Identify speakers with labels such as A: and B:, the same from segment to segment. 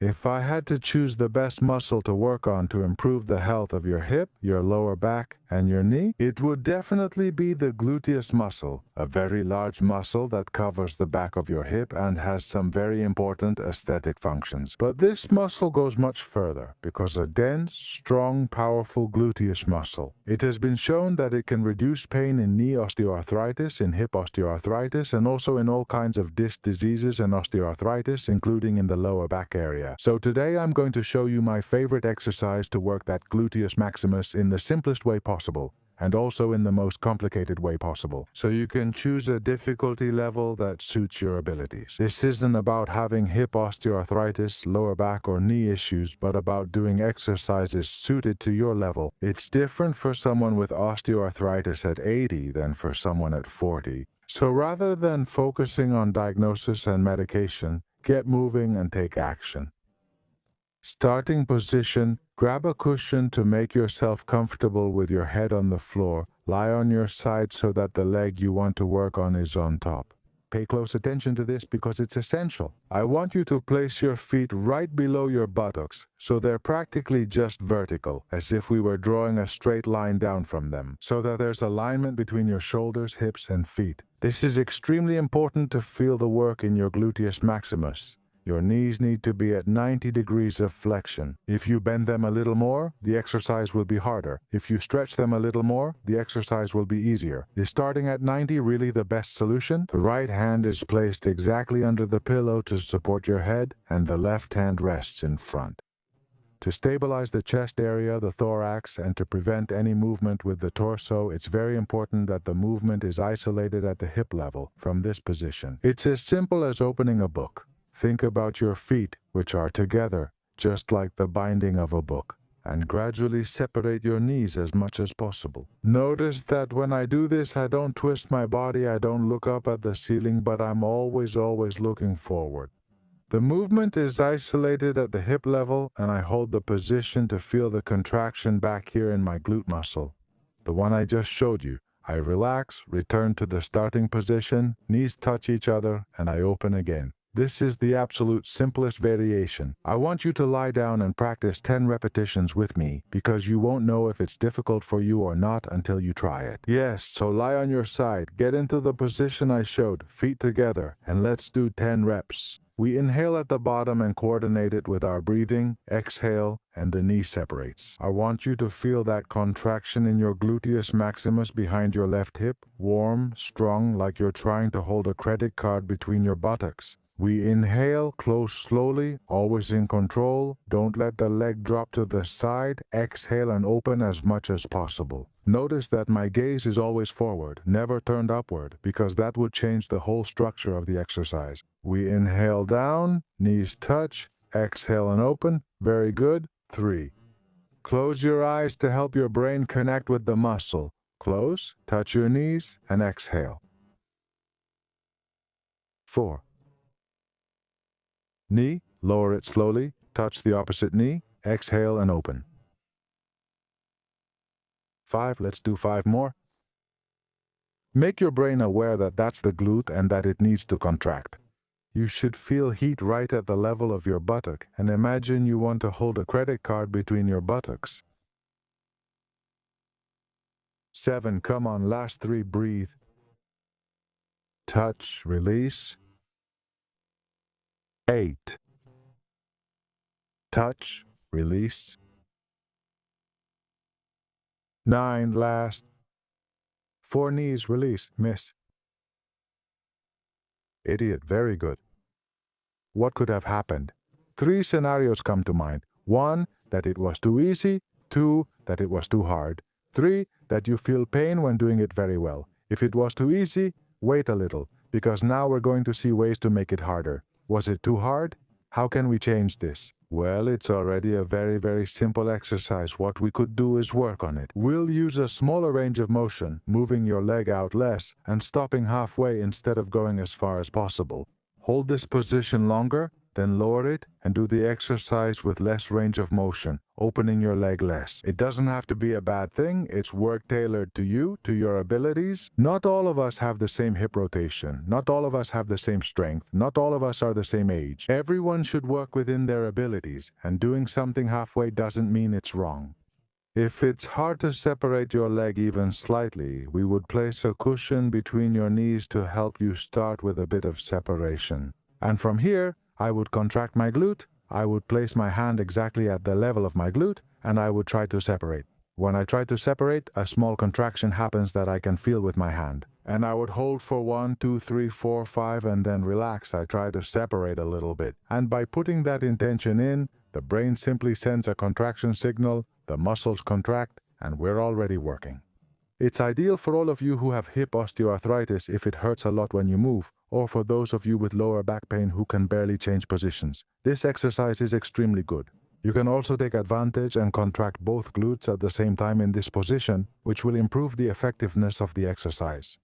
A: If I had to choose the best muscle to work on to improve the health of your hip, your lower back, and your knee, it would definitely be the gluteus muscle, a very large muscle that covers the back of your hip and has some very important aesthetic functions. But this muscle goes much further because a dense, strong, powerful gluteus muscle. It has been shown that it can reduce pain in knee osteoarthritis, in hip osteoarthritis, and also in all kinds of disc diseases and osteoarthritis, including in the lower back area. So today I'm going to show you my favorite exercise to work that gluteus maximus in the simplest way possible, and also in the most complicated way possible. So you can choose a difficulty level that suits your abilities. This isn't about having hip osteoarthritis, lower back or knee issues, but about doing exercises suited to your level. It's different for someone with osteoarthritis at 80 than for someone at 40. So rather than focusing on diagnosis and medication, get moving and take action. Starting position, grab a cushion to make yourself comfortable with your head on the floor. Lie on your side so that the leg you want to work on is on top. Pay close attention to this because it's essential. I want you to place your feet right below your buttocks, so they're practically just vertical, as if we were drawing a straight line down from them, so that there's alignment between your shoulders, hips, and feet. This is extremely important to feel the work in your gluteus maximus. Your knees need to be at 90 degrees of flexion. If you bend them a little more, the exercise will be harder. If you stretch them a little more, the exercise will be easier. Is starting at 90 really the best solution? The right hand is placed exactly under the pillow to support your head, and the left hand rests in front. To stabilize the chest area, the thorax, and to prevent any movement with the torso, it's very important that the movement is isolated at the hip level from this position. It's as simple as opening a book. Think about your feet, which are together, just like the binding of a book, and gradually separate your knees as much as possible. Notice that when I do this, I don't twist my body, I don't look up at the ceiling, but I'm always looking forward. The movement is isolated at the hip level, and I hold the position to feel the contraction back here in my glute muscle, the one I just showed you. I relax, return to the starting position, knees touch each other, and I open again. This is the absolute simplest variation. I want you to lie down and practice 10 repetitions with me, because you won't know if it's difficult for you or not until you try it. Yes, so lie on your side, get into the position I showed, feet together, and let's do 10 reps. We inhale at the bottom and coordinate it with our breathing, exhale, and the knee separates. I want you to feel that contraction in your gluteus maximus behind your left hip, warm, strong, like you're trying to hold a credit card between your buttocks. We inhale, close slowly, always in control. Don't let the leg drop to the side. Exhale and open as much as possible. Notice that my gaze is always forward, never turned upward, because that would change the whole structure of the exercise. We inhale down, knees touch, exhale and open. Very good. 3. Close your eyes to help your brain connect with the muscle. Close, touch your knees, and exhale. 4. Knee, lower it slowly, touch the opposite knee, exhale and open. 5, let's do 5 more. Make your brain aware that that's the glute and that it needs to contract. You should feel heat right at the level of your buttock, and imagine you want to hold a credit card between your buttocks. 7, come on, last 3, breathe. Touch, release. 8. Touch, release. 9, last. 4 knees, release, miss. Idiot, very good. What could have happened? 3 scenarios come to mind. 1, that it was too easy. 2, that it was too hard. 3, that you feel pain when doing it very well. If it was too easy, wait a little, because now we're going to see ways to make it harder. Was it too hard? How can we change this? Well, it's already a very simple exercise. What we could do is work on it. We'll use a smaller range of motion, moving your leg out less and stopping halfway instead of going as far as possible. Hold this position longer, then lower it and do the exercise with less range of motion, opening your leg less. It doesn't have to be a bad thing. It's work tailored to you, to your abilities. Not all of us have the same hip rotation. Not all of us have the same strength. Not all of us are the same age. Everyone should work within their abilities, and doing something halfway doesn't mean it's wrong. If it's hard to separate your leg even slightly, we would place a cushion between your knees to help you start with a bit of separation. And from here, I would contract my glute, I would place my hand exactly at the level of my glute, and I would try to separate. When I try to separate, a small contraction happens that I can feel with my hand. And I would hold for 1, 2, 3, 4, 5, and then relax. I try to separate a little bit. And by putting that intention in, the brain simply sends a contraction signal, the muscles contract, and we're already working. It's ideal for all of you who have hip osteoarthritis if it hurts a lot when you move, or for those of you with lower back pain who can barely change positions. This exercise is extremely good. You can also take advantage and contract both glutes at the same time in this position, which will improve the effectiveness of the exercise.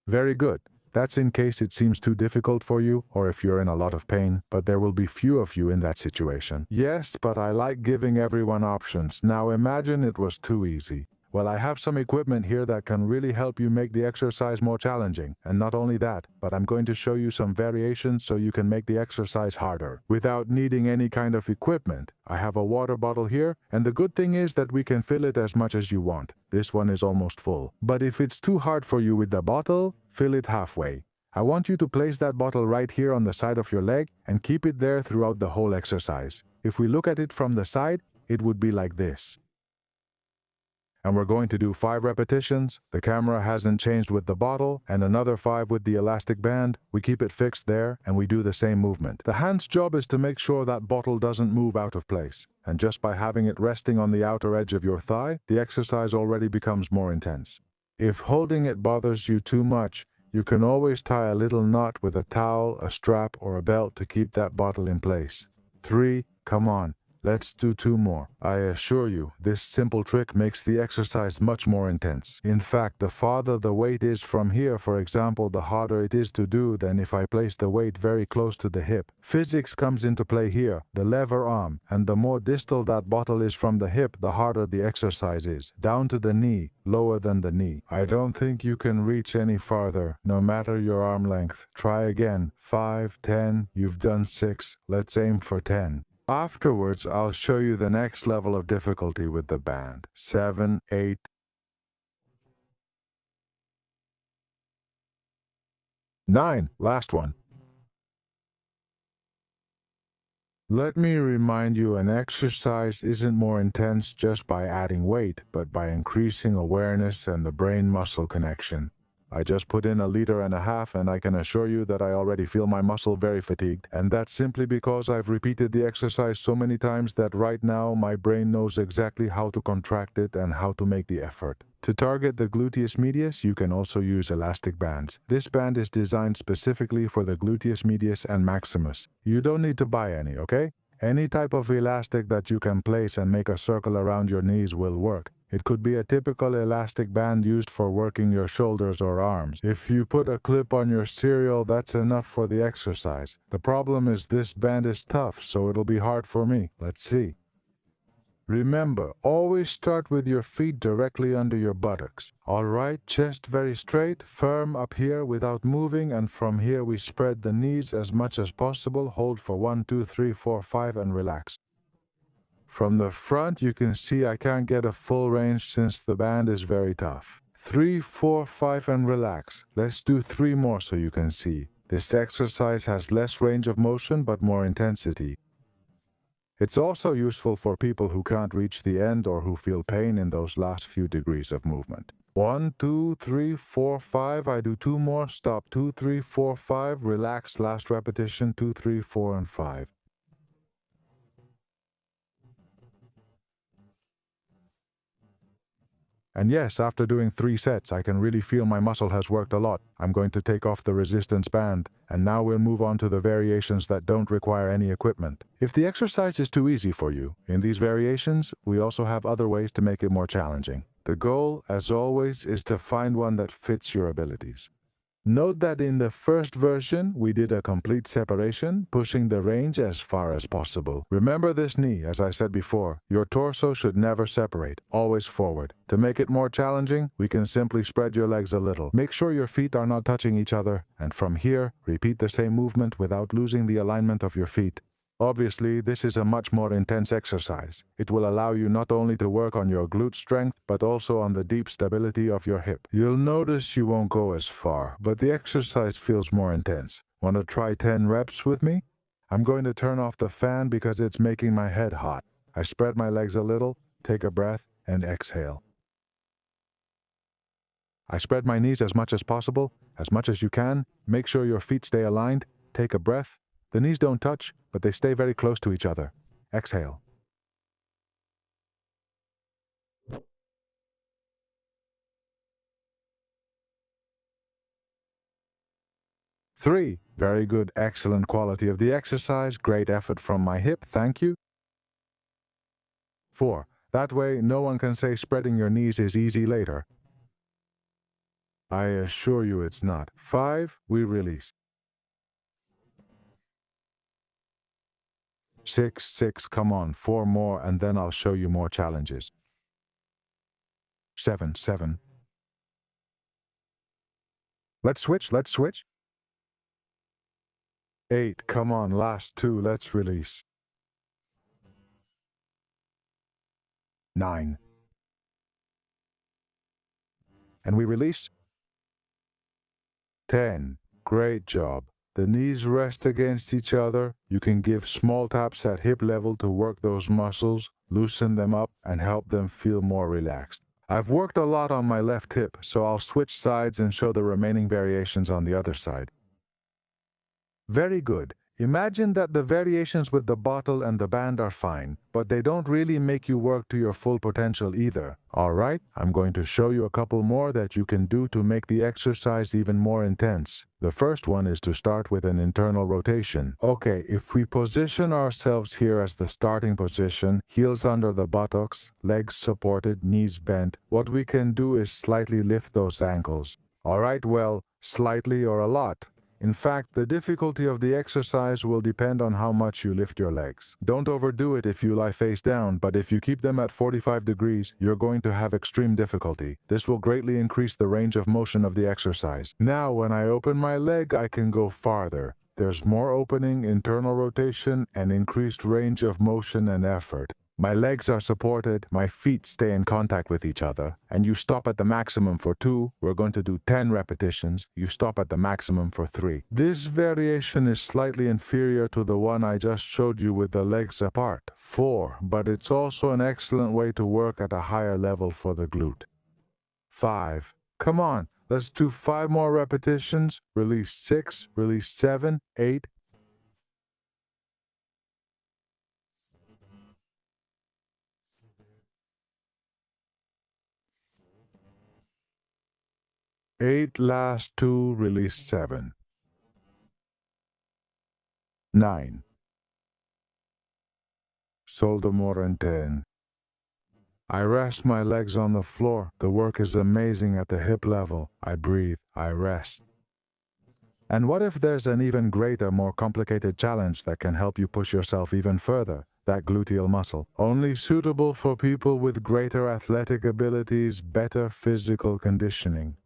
A: Very good. That's in case it seems too difficult for you, or if you're in a lot of pain, but there will be few of you in that situation. Yes, but I like giving everyone options. Now imagine it was too easy. Well, I have some equipment here that can really help you make the exercise more challenging. And not only that, but I'm going to show you some variations so you can make the exercise harder without needing any kind of equipment. I have a water bottle here, and the good thing is that we can fill it as much as you want. This one is almost full. But if it's too hard for you with the bottle, fill it halfway. I want you to place that bottle right here on the side of your leg and keep it there throughout the whole exercise. If we look at it from the side, it would be like this. And we're going to do 5 repetitions. The camera hasn't changed with the bottle, and another 5 with the elastic band. We keep it fixed there, and we do the same movement. The hand's job is to make sure that bottle doesn't move out of place. And just by having it resting on the outer edge of your thigh, the exercise already becomes more intense. If holding it bothers you too much, you can always tie a little knot with a towel, a strap, or a belt to keep that bottle in place. 3, come on. Let's do 2 more. I assure you, this simple trick makes the exercise much more intense. In fact, the farther the weight is from here, for example, the harder it is to do than if I place the weight very close to the hip. Physics comes into play here, the lever arm, and the more distal that bottle is from the hip, the harder the exercise is. Down to the knee, lower than the knee. I don't think you can reach any farther, no matter your arm length. Try again. 5, 10, you've done 6. Let's aim for 10. Afterwards, I'll show you the next level of difficulty with the band. 7, 8, 9. Last one. Let me remind you, an exercise isn't more intense just by adding weight, but by increasing awareness and the brain-muscle connection. I just put in 1.5 liters, and I can assure you that I already feel my muscle very fatigued, and that's simply because I've repeated the exercise so many times that right now my brain knows exactly how to contract it and how to make the effort. To target the gluteus medius, you can also use elastic bands. This band is designed specifically for the gluteus medius and maximus. You don't need to buy any, okay? Any type of elastic that you can place and make a circle around your knees will work. It could be a typical elastic band used for working your shoulders or arms. If you put a clip on your cereal, that's enough for the exercise. The problem is this band is tough, so it'll be hard for me. Let's see. Remember, always start with your feet directly under your buttocks. All right, chest very straight, firm up here without moving, and from here we spread the knees as much as possible. Hold for 1, 2, 3, 4, 5 and relax. From the front, you can see I can't get a full range since the band is very tough. 3, 4, 5 and relax. Let's do 3 more so you can see. This exercise has less range of motion but more intensity. It's also useful for people who can't reach the end or who feel pain in those last few degrees of movement. 1, 2, 3, 4, 5. I do 2 more. Stop. 2, 3, 4, 5. Relax. Last repetition. 2, 3, 4 and 5. And yes, after doing 3 sets, I can really feel my muscle has worked a lot. I'm going to take off the resistance band, and now we'll move on to the variations that don't require any equipment. If the exercise is too easy for you, in these variations, we also have other ways to make it more challenging. The goal, as always, is to find one that fits your abilities. Note that in the first version, we did a complete separation, pushing the range as far as possible. Remember this knee, as I said before, your torso should never separate, always forward. To make it more challenging, we can simply spread your legs a little. Make sure your feet are not touching each other, and from here, repeat the same movement without losing the alignment of your feet. Obviously, this is a much more intense exercise. It will allow you not only to work on your glute strength, but also on the deep stability of your hip. You'll notice you won't go as far, but the exercise feels more intense. Want to try 10 reps with me? I'm going to turn off the fan because it's making my head hot. I spread my legs a little, take a breath, and exhale. I spread my knees as much as possible, as much as you can. Make sure your feet stay aligned. Take a breath. The knees don't touch, but they stay very close to each other. Exhale. Three. Very good, excellent quality of the exercise. Great effort from my hip, thank you. 4. That way, no one can say spreading your knees is easy later. I assure you it's not. 5. We release. 6. Come on, 4 more, and then I'll show you more challenges. 7. Let's switch. 8. Come on, last 2, let's release. 9. And we release. 10. Great job. The knees rest against each other. You can give small taps at hip level to work those muscles, loosen them up, and help them feel more relaxed. I've worked a lot on my left hip, so I'll switch sides and show the remaining variations on the other side. Very good. Imagine that the variations with the bottle and the band are fine, but they don't really make you work to your full potential either. Alright, I'm going to show you a couple more that you can do to make the exercise even more intense. The first one is to start with an internal rotation. Okay, if we position ourselves here as the starting position, heels under the buttocks, legs supported, knees bent, what we can do is slightly lift those ankles. Alright, well, slightly or a lot. In fact, the difficulty of the exercise will depend on how much you lift your legs. Don't overdo it if you lie face down, but if you keep them at 45 degrees, you're going to have extreme difficulty. This will greatly increase the range of motion of the exercise. Now, when I open my leg, I can go farther. There's more opening, internal rotation, and increased range of motion and effort. My legs are supported, my feet stay in contact with each other, and you stop at the maximum for 2. We're going to do 10 repetitions. You stop at the maximum for 3. This variation is slightly inferior to the one I just showed you with the legs apart, 4, but it's also an excellent way to work at a higher level for the glute. 5. Come on, let's do 5 more repetitions. Release 6, release 7, 8. 8, last 2, release 7. 9. Soldomor and 10. I rest my legs on the floor. The work is amazing at the hip level. I breathe, I rest. And what if there's an even greater, more complicated challenge that can help you push yourself even further? That gluteal muscle. Only suitable for people with greater athletic abilities, better physical conditioning.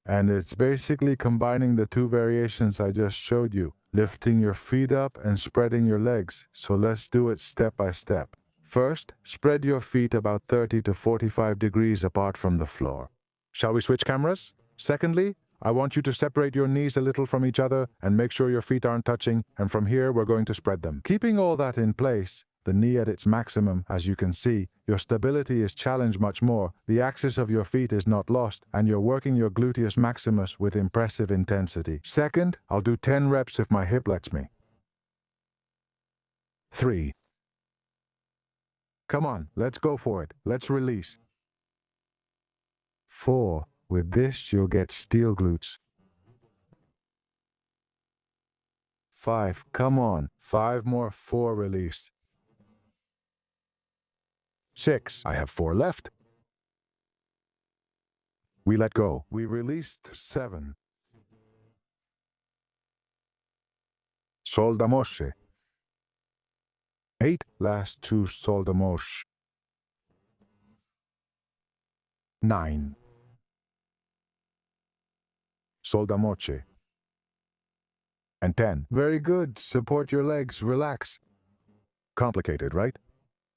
A: And it's basically combining the 2 variations I just showed you, lifting your feet up and spreading your legs. So let's do it step by step. First, spread your feet about 30 to 45 degrees apart from the floor. Shall we switch cameras? Secondly, I want you to separate your knees a little from each other and make sure your feet aren't touching, and from here we're going to spread them. Keeping all that in place, the knee at its maximum, as you can see, your stability is challenged much more, the axis of your feet is not lost, and you're working your gluteus maximus with impressive intensity. Second, I'll do 10 reps if my hip lets me. 3. Come on, let's go for it. Let's release. 4. With this, you'll get steel glutes. 5. Come on. 5 more. 4. Release. 6. I have 4 left. We let go. We released 7. Soldamoshe. 8. Last 2 soldamosh. 9. Soldamoche. And 10. Very good. Support your legs. Relax. Complicated, right?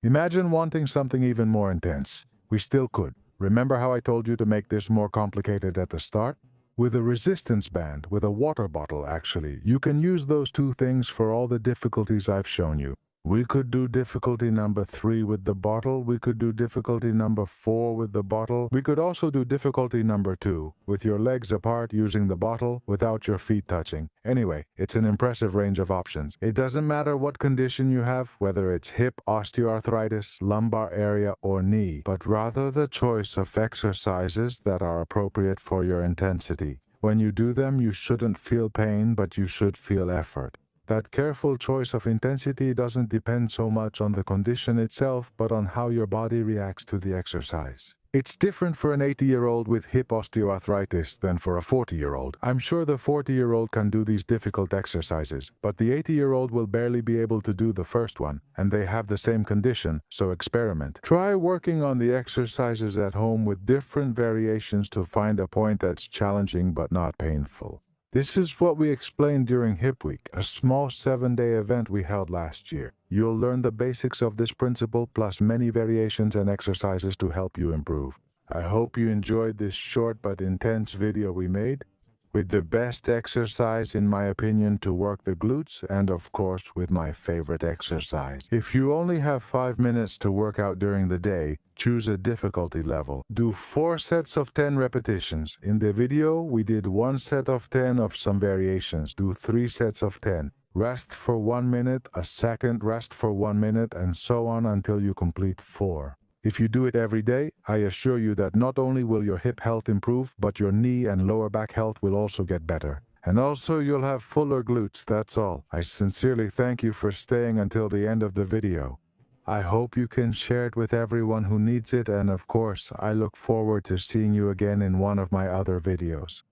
A: Imagine wanting something even more intense. We still could. Remember how I told you to make this more complicated at the start? With a resistance band, with a water bottle actually, you can use those two things for all the difficulties I've shown you. We could do difficulty number 3 with the bottle. We could do difficulty number 4 with the bottle. We could also do difficulty number 2 with your legs apart using the bottle without your feet touching. Anyway, it's an impressive range of options. It doesn't matter what condition you have, whether it's hip, osteoarthritis, lumbar area, or knee, but rather the choice of exercises that are appropriate for your intensity. When you do them, you shouldn't feel pain, but you should feel effort. That careful choice of intensity doesn't depend so much on the condition itself, but on how your body reacts to the exercise. It's different for an 80-year-old with hip osteoarthritis than for a 40-year-old. I'm sure the 40-year-old can do these difficult exercises, but the 80-year-old will barely be able to do the first one, and they have the same condition, so experiment. Try working on the exercises at home with different variations to find a point that's challenging but not painful. This is what we explained during Hip Week, a small 7-day event we held last year. You'll learn the basics of this principle plus many variations and exercises to help you improve. I hope you enjoyed this short but intense video we made, with the best exercise in my opinion to work the glutes and of course with my favorite exercise. If you only have 5 minutes to work out during the day, choose a difficulty level. Do 4 sets of 10 repetitions. In the video, we did 1 set of 10 of some variations. Do 3 sets of 10. Rest for 1 minute, a second rest for 1 minute, and so on until you complete 4. If you do it every day, I assure you that not only will your hip health improve, but your knee and lower back health will also get better. And also you'll have fuller glutes, that's all. I sincerely thank you for staying until the end of the video. I hope you can share it with everyone who needs it, and of course, I look forward to seeing you again in one of my other videos.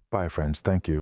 A: Bye friends, thank you.